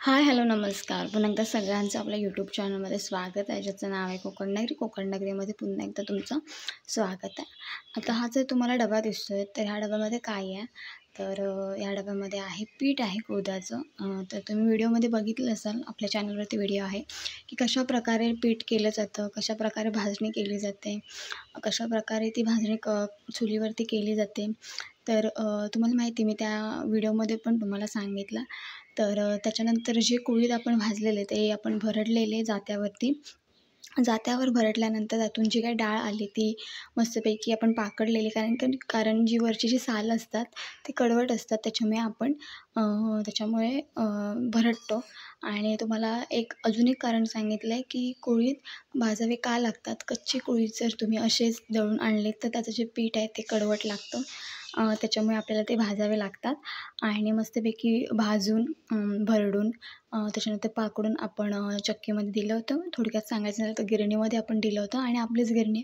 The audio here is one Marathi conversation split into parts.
हाय, हॅलो, नमस्कार. पुन्हा एकदा सगळ्यांचं आपल्या यूट्यूब चॅनलमध्ये स्वागत आहे, ज्याचं नाव आहे कोकण नगरी. कोकण नगरीमध्ये पुन्हा एकदा तुमचं स्वागत आहे. आता हा जो तुम्हाला डबा दिसतोय, तर ह्या डब्यामध्ये काय आहे, तर ह्या डब्यामध्ये आहे पीठ आहे उडदाचं. तर तुम्ही व्हिडिओमध्ये बघितलं असाल, आपल्या चॅनलवरती व्हिडिओ आहे की कशाप्रकारे पीठ केलं जातं, कशाप्रकारे भाजणी केली जाते, कशाप्रकारे ती भाजणी चुलीवरती केली जाते. तर तुम्हाला माहिती मी त्या व्हिडिओमध्ये पण तुम्हाला सांगितलं. तर त्याच्यानंतर जे कुळीथ आपण भाजलेले ते आपण भरडलेले जात्यावर भरडल्यानंतर त्यातून जी काही डाळ आली ती मस्तपैकी आपण पाकडलेली, कारण जी वरची जी साल असतात ती कडवट असतात, त्याच्यामुळे आपण भरडतो. आणि तुम्हाला अजून एक कारण सांगितलं आहे की कुळीथ भाजावे का लागतात. कच्चे कुळीथ जर तुम्ही असेच दळून आणले तर त्याचं जे पीठ आहे ते कडवट लागतं. त्याच्यामुळे आपल्याला ते भाजावे लागतात आणि मस्तपैकी भाजून भरडून त्याच्यानंतर पाकडून आपण चक्कीमध्ये दिलं होतं. थोडक्यात सांगायचं झालं तर गिरणीमध्ये आपण दिलं होतं आणि आपलीच गिरणी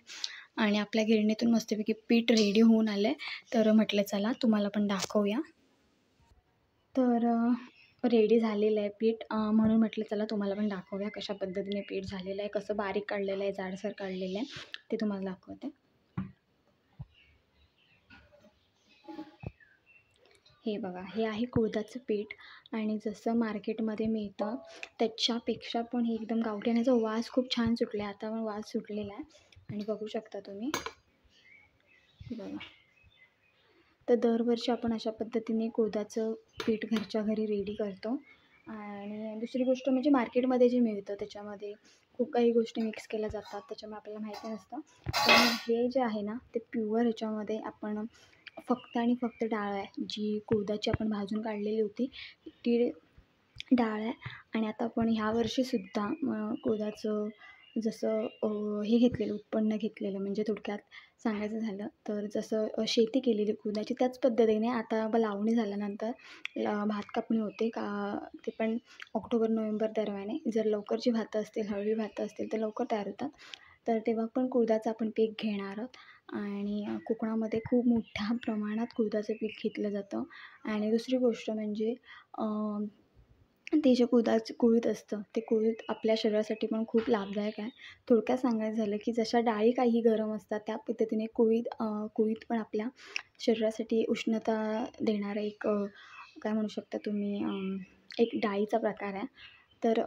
आणि आपल्या गिरणीतून मस्तपैकी पीठ रेडी होऊन आलं आहे. तर म्हटलं चला तुम्हाला पण दाखवूया. तर रेडी झालेलं आहे पीठ, म्हणून म्हटलं चला तुम्हाला पण दाखवूया कशा पद्धतीने पीठ झालेलं आहे, कसं बारीक काढलेलं आहे, जाडसर काढलेलं आहे, ते तुम्हाला दाखवते. हे बघा, हे आहे कुळथाचं पीठ आणि जसं मार्केटमध्ये मिळतं त्याच्यापेक्षा पण हे एकदम गावठी आणि याचा वास खूप छान सुटला आहे. आता पण वास सुटलेला आहे आणि बघू शकता तुम्ही. बघा, तर दरवर्षी आपण अशा पद्धतीने कुळथाचं पीठ घरच्या घरी रेडी करतो. आणि दुसरी गोष्ट म्हणजे मार्केटमध्ये जे मिळतं त्याच्यामध्ये खूप काही गोष्टी मिक्स केल्या जातात, त्याच्यामुळे आपल्याला माहिती नसतं. पण हे जे आहे ना ते प्युअर ह्याच्यामध्ये आपण फक्त आणि फक्त डाळ आहे, जी कुळथाची आपण भाजून काढलेली होती ती डाळ आहे. आणि आता आपण ह्या वर्षीसुद्धा कुळथाचं जसं हे घेतलेलं उत्पन्न घेतलेलं, म्हणजे थोडक्यात सांगायचं झालं तर जसं शेती केलेली कुळथाची त्याच पद्धतीने आता लावणी झाल्यानंतर भात कापणी होते का, ते पण ऑक्टोबर-नोव्हेंबर दरम्यान. जर लवकरची भातं असतील, हळवी भातं असतील तर लवकर तयार होतात. तर तेव्हा पण कुळथाचं आपण पीक घेणार आहोत. आणि कोकणामध्ये खूप मोठ्या प्रमाणात कुळथाचं पीक घेतलं जातं. आणि दुसरी गोष्ट म्हणजे ते जे कुळीथ असतं ते कुळीथ आपल्या शरीरासाठी पण खूप लाभदायक आहे. थोडक्यात सांगायचं झालं की जशा डाळी काही गरम असतात त्या पद्धतीने कुळीथ पण आपल्या शरीरासाठी उष्णता देणारा एक काय म्हणू शकता तुम्ही, एक डाळीचा प्रकार आहे. तर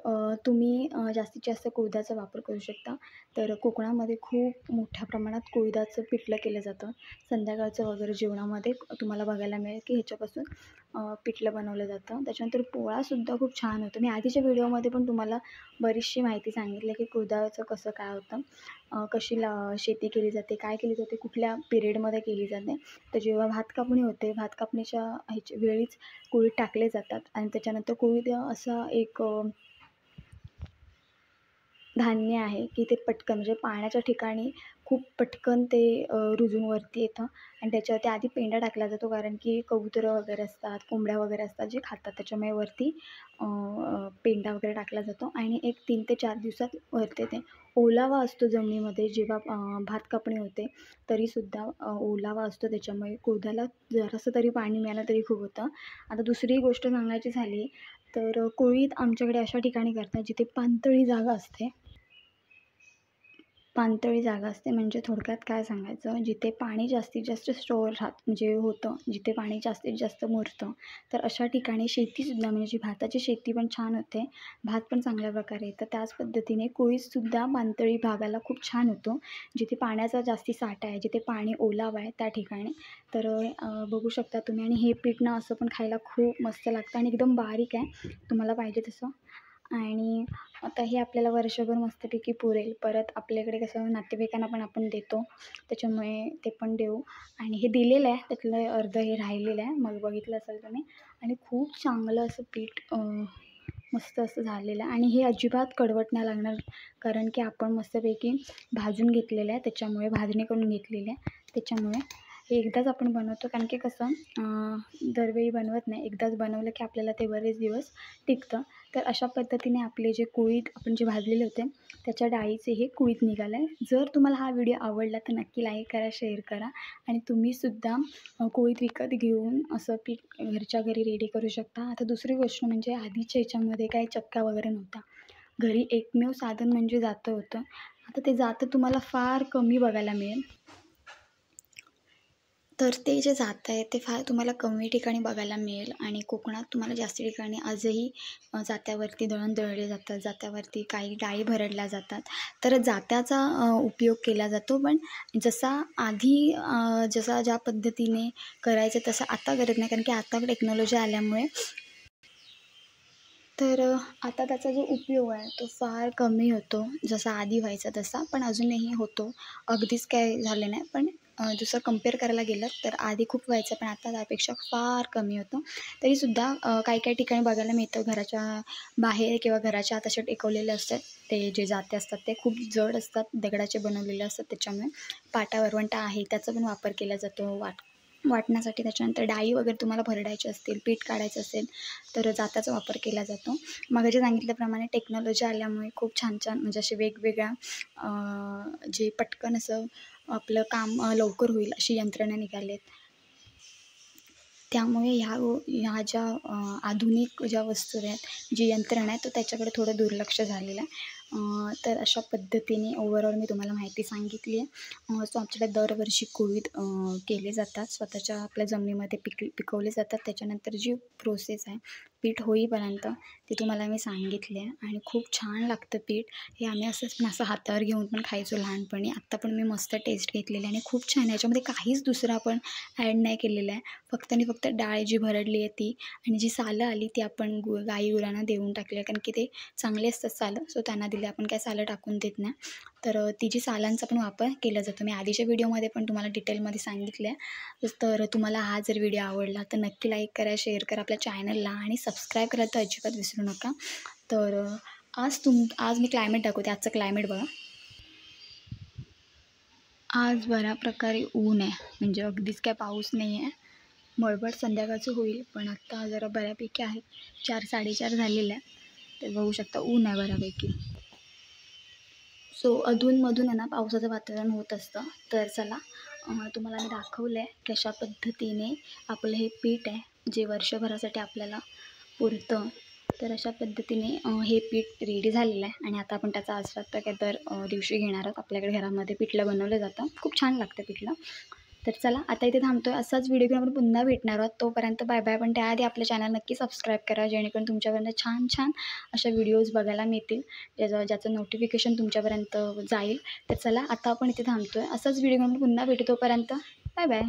तुम्ही जास्तीत जास्त कुळथाचा वापर करू शकता. तर कोकणामध्ये खूप मोठ्या प्रमाणात कुळथाचं पिठलं केलं जातं. संध्याकाळचं वगैरे जेवणामध्ये तुम्हाला बघायला मिळेल की ह्याच्यापासून पिठलं बनवलं जातं. त्याच्यानंतर पोळासुद्धा खूप छान होतो. मी आधीच्या व्हिडिओमध्ये पण तुम्हाला बरीचशी माहिती सांगितली की कुळथाचं कसं काय होतं, कशी शेती केली जाते, काय केली जाते, कुठल्या पिरियडमध्ये केली जाते. तर जेव्हा भात कापणी होते, भात कापणीच्या वेळीच कुळीथ टाकले जातात आणि त्याच्यानंतर कुळीथ असा एक धान्य आहे की ते पटकन म्हणजे पाण्याच्या ठिकाणी खूप पटकन ते रुजून वरती येतं. आणि त्याच्यावरती आधी पेंडा टाकला जातो, कारण की कबुतरं वगैरे असतात, कोंबड्या वगैरे असतात जे खातात, त्याच्यामुळे वरती पेंडा वगैरे टाकला जातो आणि एक 3 ते 4 दिवसात वरती येते. ओलावा असतो जमिनीमध्ये जेव्हा भात कापणी होते तरीसुद्धा ओलावा असतो, त्याच्यामुळे कुळथाला जरासं तरी पाणी मिळालं तरी खूप होतं. आता दुसरी गोष्ट सांगायची झाली तर कुळीथ आमच्याकडे अशा ठिकाणी करतात जिथे पाणथळी जागा असते. पाणथळी जागा असते म्हणजे थोडक्यात काय सांगायचं, जिथे पाणी जास्तीत जास्त स्टोअर म्हणजे होतं, जिथे पाणी जास्तीत जास्त मुरतं, तर अशा ठिकाणी शेतीसुद्धा म्हणजे जी भाताची शेती पण छान होते, भात पण चांगल्या प्रकारे येतं. त्याच पद्धतीने कुळीथसुद्धा पाणथळी भागाला खूप छान होतो, जिथे पाण्याचा जास्ती साठा आहे, जिथे पाणी ओलावा आहे त्या ठिकाणी. तर बघू शकता तुम्ही. आणि हे पीठ ना असं पण खायला खूप मस्त लागतं आणि एकदम बारीक आहे, तुम्हाला पाहिजे तसं. आणि आता हे आपल्याला वर्षभर मस्तपैकी पुरेल. परत आपल्याकडे कसं नातेवाईकांना पण आपण देतो, त्याच्यामुळे ते पण देऊ. आणि हे दिलेलं आहे त्यातलं अर्धं हे राहिलेलं आहे, मग बघितलं असेल तुम्ही. आणि खूप चांगलं असं पीठ मस्त असं झालेलं आहे आणि हे अजिबात कडवट नाही लागणार, कारण की आपण मस्तपैकी भाजून घेतलेलं आहे, त्याच्यामुळे भाजणी करून घेतलेली आहे, त्याच्यामुळे हे एकदाच आपण बनवतो, कारण की कसं दरवेळी बनवत नाही, एकदाच बनवलं की आपल्याला ते बरेच दिवस टिकतं. तर अशा पद्धतीने आपले जे कुळीथ आपण जे भाजलेले होते त्याच्या डाळीचे हे कुळीथ निघालं आहे. जर तुम्हाला हा व्हिडिओ आवडला तर नक्की लाईक करा, शेअर करा आणि तुम्हीसुद्धा कुळीथ विकत घेऊन असं पीठ घरच्या घरी रेडी करू शकता. आता दुसरी गोष्ट म्हणजे आधीच्या ह्याच्यामध्ये काही चक्का वगैरे नव्हता. घरी एकमेव साधन म्हणजे जातं होतं. आता ते जातं तुम्हाला फार कमी बघायला मिळेल. तर ते जे जातं आहे ते फार तुम्हाला कमी ठिकाणी बघायला मिळेल आणि कोकणात तुम्हाला जास्त ठिकाणी आजही जात्यावरती दळण दळले जातात, जात्यावरती काही डाळी भरडल्या जातात. तर जात्याचा उपयोग केला जातो, पण जसा आधी जसा ज्या पद्धतीने करायचं तसं आता करत नाही, कारण की आता टेक्नॉलॉजी आल्यामुळे तर आता त्याचा जो उपयोग आहे तो फार कमी होतो, जसा आधी व्हायचा तसा, पण अजूनही होतो. अगदीच काय झालं नाही, पण जसं कंपेअर करायला गेलं तर आधी खूप व्हायचं, पण आता त्यापेक्षा फार कमी होतं. तरीसुद्धा काही-काही ठिकाणी बघायला मिळतं घराच्या बाहेर किंवा घराच्या आत असे टेकवलेले असतात. ते जे जाते असतात ते खूप जड असतात, दगडाचे बनवलेले असतात. त्याच्यामुळे पाटा वरवंटा आहे त्याचा पण वापर केला जातो वाटण्यासाठी. त्याच्यानंतर डाळी वगैरे तुम्हाला भरडायचे असतील, पीठ काढायचं असेल तर जात्याचा वापर केला जातो. मगाशी सांगितल्याप्रमाणे टेक्नॉलॉजी आल्यामुळे खूप छान-छान म्हणजे असे वेगवेगळ्या जे पटकन असं आपलं काम लवकर होईल अशी यंत्रणा निघाली आहेत. त्यामुळे ह्या ज्या आधुनिक ज्या वस्तू आहेत, जी यंत्रणा आहे, तर त्याच्याकडे थोडं दुर्लक्ष झालेलं आहे. तर अशा पद्धतीने ओव्हरऑल मी तुम्हाला माहिती सांगितली आहे. सो आमच्याकडे दरवर्षी कुळीथ केले जातात. स्वतःच्या आपल्या जमिनीमध्ये पिकवले जातात. त्याच्यानंतर जी प्रोसेस आहे पीठ होईपर्यंत ती तुम्हाला मी सांगितली आहे आणि खूप छान लागतं पीठ. हे आम्ही असंच पण असं हातावर घेऊन पण खायचो लहानपणी. आत्ता पण मी मस्त टेस्ट घेतलेली आहे आणि खूप छान आहे. याच्यामध्ये काहीच दुसरं आपण ॲड नाही केलेलं आहे. फक्त आणि फक्त डाळ जी भरडली आहे ती आणि जी सालं आली ती आपण गाई गुरांना देऊन टाकली आहे, कारण की ते चांगले असतात सालं, सो त्यांना दिले. आपण काय सालं टाकून देत नाही. तर ती जी सालांचा पण वापर केला जातो. मी आधीच्या व्हिडिओमध्ये पण तुम्हाला डिटेलमध्ये सांगितलं आहे. तर तुम्हाला हा जर व्हिडिओ आवडला तर नक्की लाईक करा, शेअर करा आपल्या चॅनलला आणि सबस्क्राईब करायला तर अजिबात विसरू नका. तर आज मी क्लायमेट दाखवते. आजचं क्लायमेट बघा. आज बऱ्या प्रकारे ऊन आहे, म्हणजे अगदीच काय पाऊस नाही आहे. मळबट संध्याकाळचं होईल, पण आत्ता जरा बऱ्यापैकी आहे. 4-4:30 झालेलं आहे. तर बघू शकता ऊन आहे बऱ्यापैकी. सो अधूनमधून आहे ना पावसाचं वातावरण होत असतं. तर चला तुम्हाला मी दाखवलं आहे कशा पद्धतीने आपलं हे पीठ आहे, जे वर्षभरासाठी आपल्याला पुरतं. तर अशा पद्धतीने हे पीठ रेडी झालेलं आहे आणि आता आपण त्याचा आस्वाद तर काय दर दिवशी घेणार आहोत. आपल्याकडे घरामध्ये पिठलं बनवलं जातं. खूप छान लागतं पिठलं. तर चला आता इथे थांबतोय. असाच व्हिडिओ घेऊन आपण पुन्हा भेटणार आहोत. तोपर्यंत बाय बाय. पण त्याआधी आपलं चॅनल नक्की सबस्क्राईब करा, जेणेकरून तुमच्यापर्यंत छान छान अशा व्हिडिओज बघायला मिळतील, ज्याचं नोटिफिकेशन तुमच्यापर्यंत जाईल. तर चला आता आपण इथे थांबतोय. असाच व्हिडिओ घेऊन पुन्हा भेटू. तोपर्यंत बाय बाय.